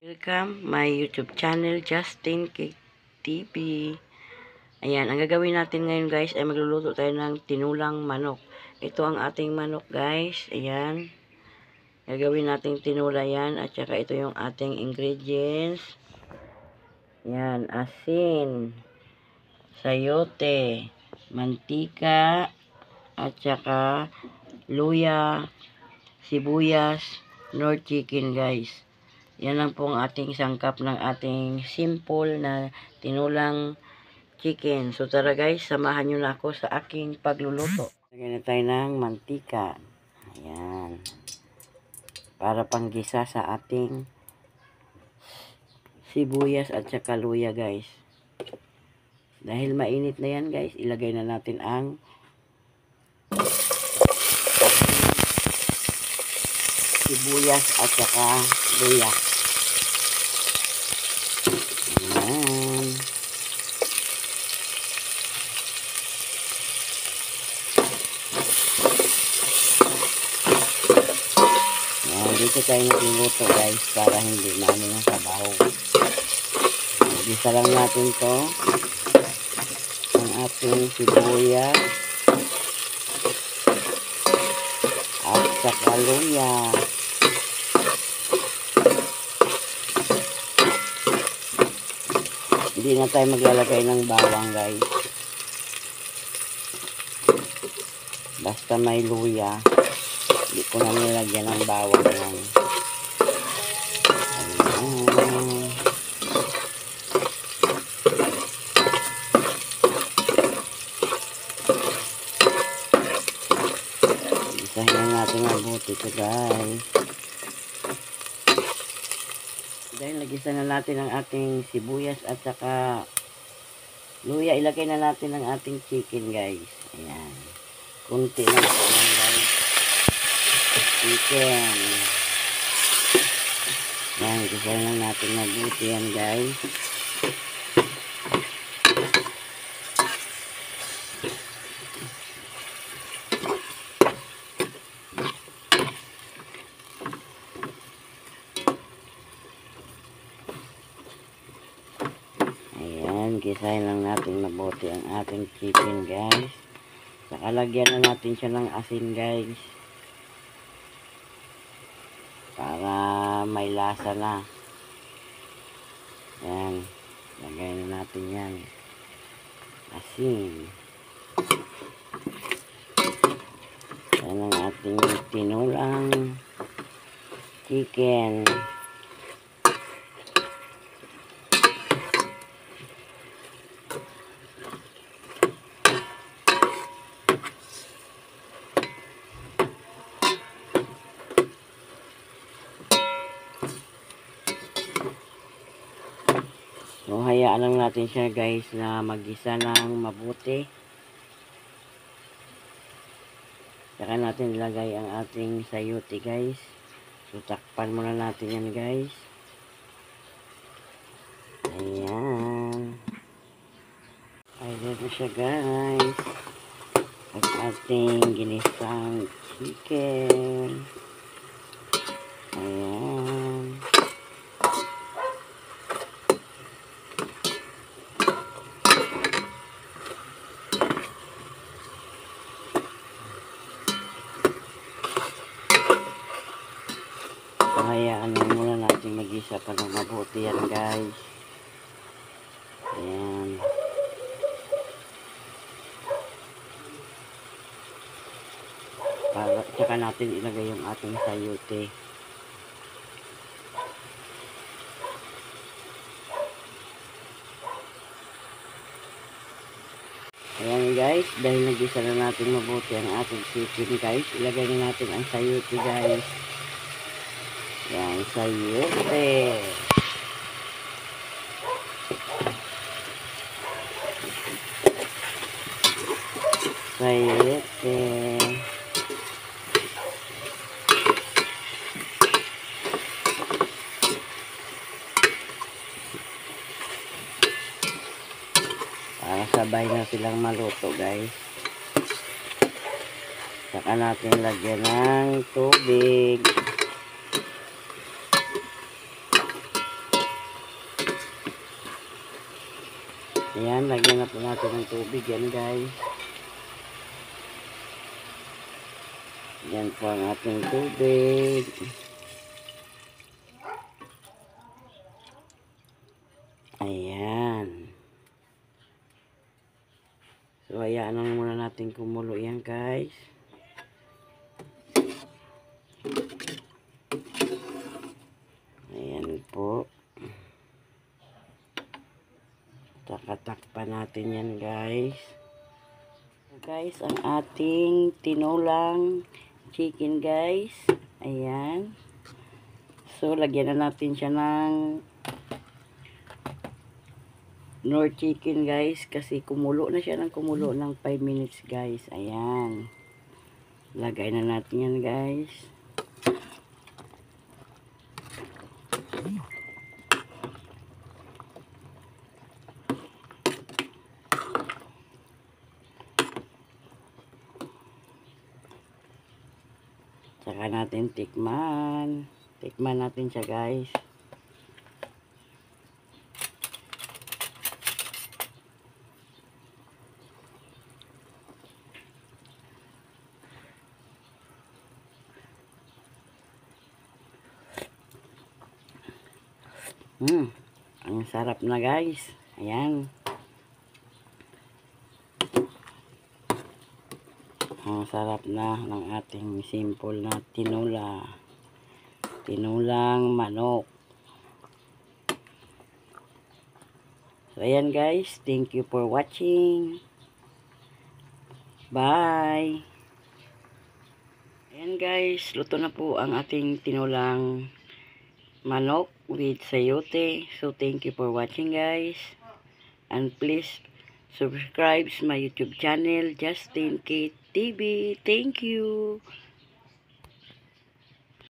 Welcome my YouTube channel, Justin Cake TV. Ayan, ang gagawin natin ngayon guys ay magluluto tayo ng tinulang manok. Ito ang ating manok guys. Ayan. Gagawin natin tinula yan at saka ito yung ating ingredients. Ayan, asin, sayote, mantika, at saka luya, sibuyas, nor chicken guys. Yan lang po ang ating sangkap ng ating simple na tinulang chicken. So tara guys, samahan nyo na ako sa aking pagluluto. Lagyan na tayo ng mantika. Ayan. Para panggisa sa ating sibuyas at saka luya guys. Dahil mainit na yan guys, ilagay na natin ang sibuyas at saka luya. Ayan. Ayan, dito tayo nagluluto guys para hindi na ano yung sabaw. Isa lang natin to ang ating sibuyas at saka luya. Hindi na tayo maglalagay ng bawang guys. Basta may luya, hindi ko na nilagyan ng bawang yan. Ayan. Isahin na natin mabuti ito guys. Dahil nagisa na natin ang ating sibuyas at saka luya, ilagay na natin ang ating chicken guys. Ayan. Kunti lang po yan guys. Chicken. Ayan, gisa lang natin mabuti yan guys. Gisahin lang natin mabuti ang ating chicken guys. Saka lagyan na natin siya ng asin guys. Para may lasa na. Ayan. Lagay na natin yan. Asin. Ayan ang ating tinulang chicken. So, hayaan lang natin siya guys na mag-isa ng mabuti. Saka natin ilagay ang ating sayote guys. So, takpan muna natin yan guys. Ayan. Ayan na siya guys. Ang ating ginisang chicken. Ayan. Hayaan na muna natin mag-isa pa ng mabuti yan guys. Ayan. Tsaka natin ilagay yung ating sayote. Ayan guys, dahil nag-isa na natin mabuti ang ating chicken guys, ilagay na natin ang sayote guys. Yan, sayote. Sayote. Para sabay na silang maluto guys. Saka natin lagyan ng tubig. Lagyan natin ng tubig yan guys. Yan po ang ating tubig. Ayan. So, hayaan lang muna natin kumulo yan guys. Ayan po. Takatakpan natin yan guys. Guys, ang ating tinulang chicken guys. Ayan. So, lagyan na natin siya ng Knorr chicken guys. Kasi kumulo na siya ng kumulo ng 5 minutes guys. Ayan. Lagay na natin yan guys. Saka natin tikman. Tikman natin siya guys. Ang sarap na guys. Ayan. Ang sarap na ng ating simple na tinula. Tinulang manok. So, ayan guys. Thank you for watching. Bye. Ayan guys. Luto na po ang ating tinulang manok with sayote. So, thank you for watching guys. And please subscribe to my YouTube channel, Justin Kate TV. Thank you.